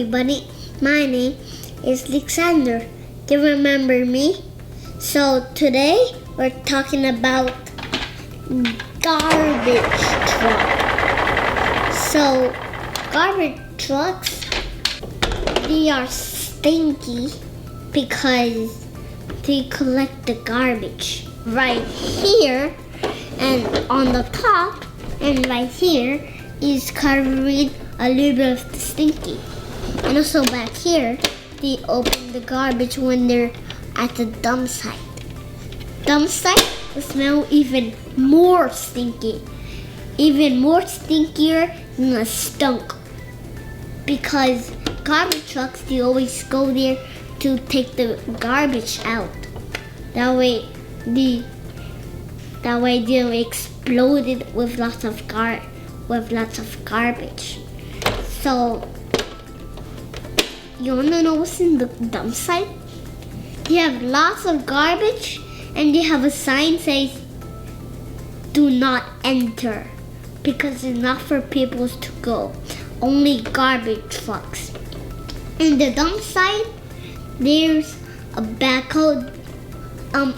everybody, my name is Lixander. Do you remember me? So today we're talking about garbage truck. So garbage trucks, they are stinky because they collect the garbage right here and on the top, and right here is covering a little bit of the stinky. And also back here, they open the garbage when they're at the dump site. Dump site will smell even more stinky. Even more stinkier than a stunk. Because garbage trucks, they always go there to take the garbage out. That way they exploded with lots of garbage. So, you wanna know what's in the dump site? You have lots of garbage, and you have a sign says, "Do not enter," because it's not for people to go. Only garbage trucks. In the dump site, there's a backhoe, a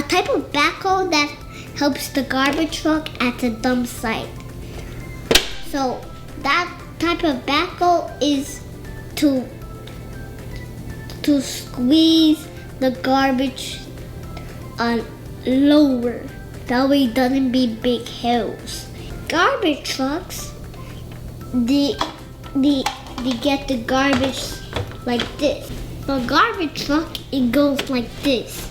type of backhoe that helps the garbage truck at the dump site. So that type of backhoe is to squeeze the garbage lower. That way it doesn't be big hills. Garbage trucks, they get the garbage like this. The garbage truck, it goes like this.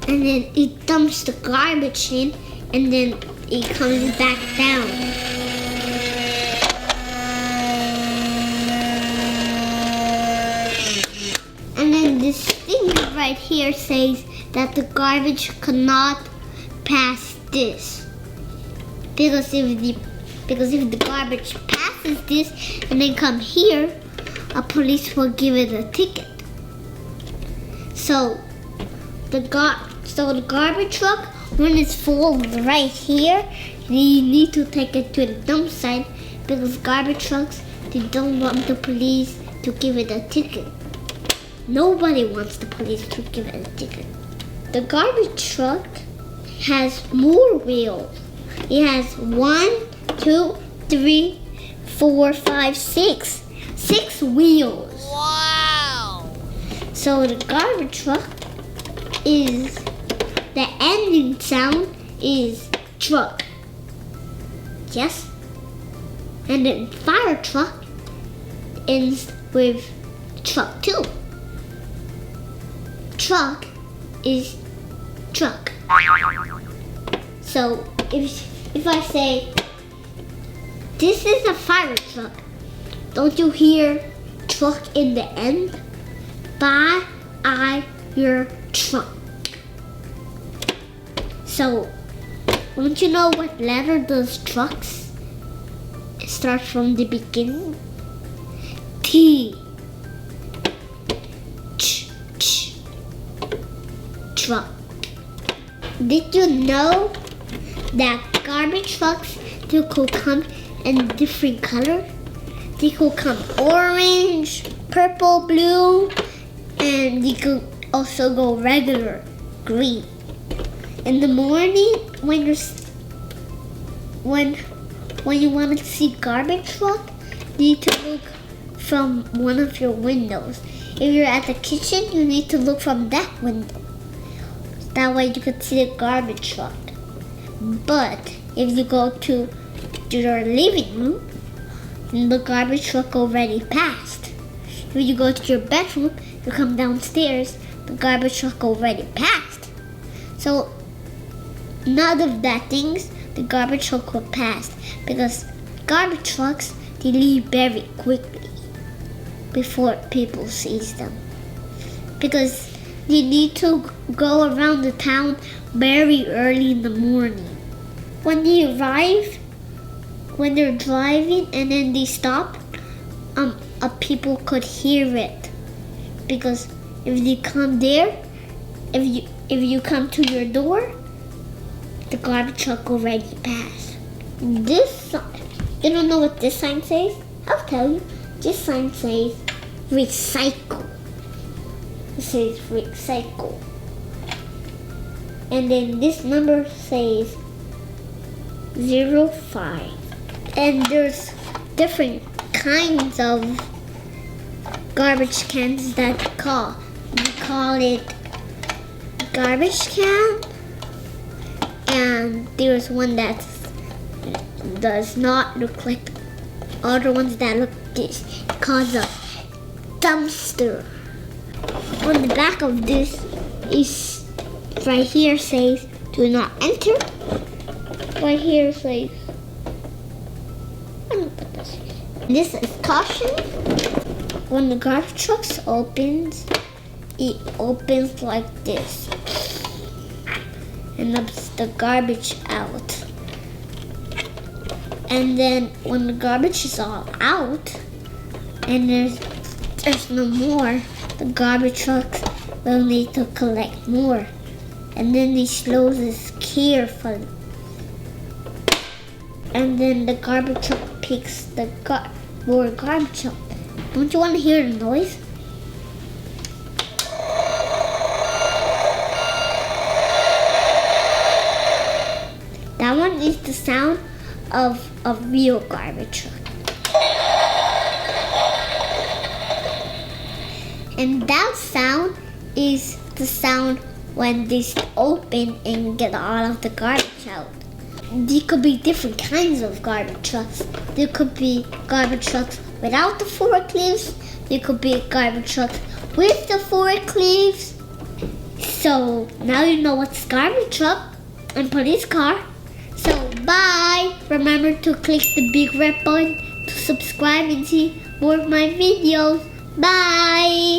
And then it dumps the garbage in, and then it comes back down. And then this thing right here says that the garbage cannot pass this. Because if the garbage passes this and then come here, a police will give it a ticket. So the garbage truck, when it's full right here, you need to take it to the dump site because garbage trucks, they don't want the police to give it a ticket. Nobody wants the police to give it a ticket. The garbage truck has more wheels. It has 1, 2, 3, 4, 5, 6. 6 wheels. Wow! So the garbage truck is, the ending sound is truck. Yes? And then fire truck ends with truck too. Truck is truck. So if I say, this is a fire truck, don't you hear truck in the end? Buy your truck. So, don't you know what letter does trucks? It starts from the beginning. T. Ch. Truck. Did you know that garbage trucks, they could come in different colors? They could come orange, purple, blue, and they could also go regular, green. In the morning, when you want to see garbage truck, you need to look from one of your windows. If you're at the kitchen, you need to look from that window. That way you can see the garbage truck. But if you go to your living room, then the garbage truck already passed. If you go to your bedroom, you come downstairs, the garbage truck already passed. So none of that things the garbage truck will pass, because garbage trucks, they leave very quickly before people sees them. Because they need to go around the town very early in the morning. When they arrive, when they're driving and then they stop, people could hear it. Because if they come there, if you come to your door, the garbage truck already passed. This, you don't know what this sign says? I'll tell you. This sign says recycle. It says recycle. And then this number says 05. And there's different kinds of garbage cans that we call. We call it garbage can. And there's one that does not look like other ones that look this. It's called a dumpster. On the back of this is right here says do not enter. Right here says, I don't know what this is. This is caution. When the garbage truck opens, it opens like this and dumps the garbage out. And then when the garbage is all out and there's no more, the garbage trucks will need to collect more. And then he slows this carefully. And then the garbage truck picks the more garbage up. Don't you want to hear the noise? That one is the sound of a real garbage truck. And that sound is the sound when they open and get all of the garbage out. There could be different kinds of garbage trucks. There could be garbage trucks without the forklifts. There could be garbage trucks with the forklifts. So now you know what's garbage truck and police car. So bye. Remember to click the big red button to subscribe and see more of my videos. Bye.